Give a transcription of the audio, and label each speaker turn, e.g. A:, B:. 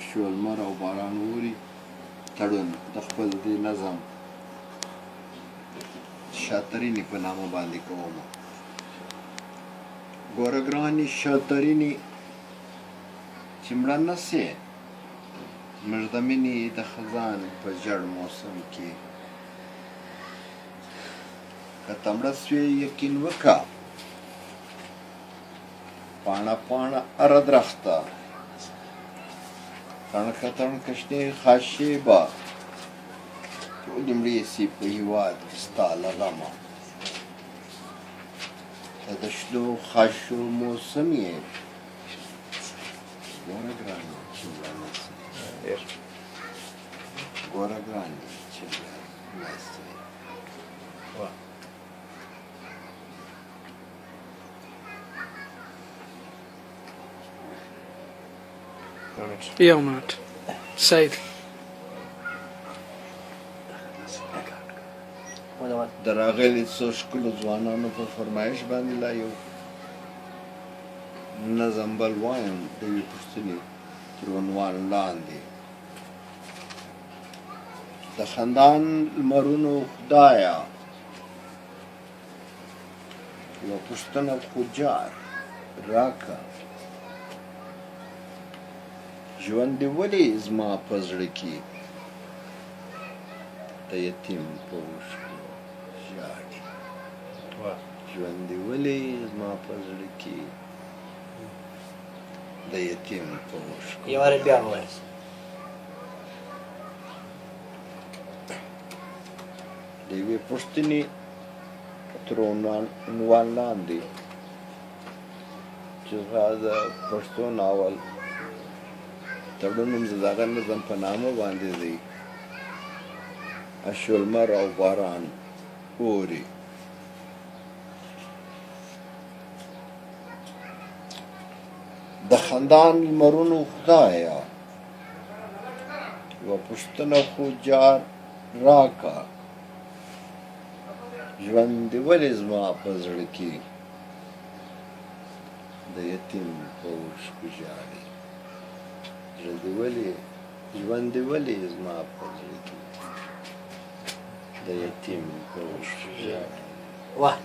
A: شول لمر او باران اوري تړون د خپل دې نظم شاترینې په نامه باندې کوم. ګوره ګرانې شاترینې چې مړه نه سې زموږ د مینې د خزان په ژړ موسم کې که ته مړه سوې یقین وکړه پاڼه پاڼه اره درخته تڼکه تڼکه شنې خاشې به ټولې مړې سي په هېواد کې ستا له غمه ته د شنو خاشو موسم یې ګوره ګرانې چې مړه نه سې ګوره ګرانې چې مړه نه سې
B: یو منټ سعید
A: د راغلي څو ښکلو ځوانانو په فرمایش باندې لا یو نظم بل وایم د یوې پوښتنې تر عنوان لاندې د خندان لمرونو خدایه یوه پوښتنه خو جار راکه ژوند دې ولې زما په زړه کې د یتیم په اوښکو ژاړي ژوند دې ولې زما په زړه کې د یتیم په اوښکو
C: یو وارې بیا ووایه
A: د یوې پوښتنې تر عنوان لاندې چې هغه د پښتو ناول تړون نوم زه د هغه نظم په نامه باندې دی اشول لمر او باران اوري د خندان لمرونو خدایه یوه پوښتنه خو جار راکه ژوند دې ولې زما په زړه کې د یتیم په اوښکو ژاړي ژوند دې ولې زما په زړه کې د یتیم په اوښکو ژاړي
C: واه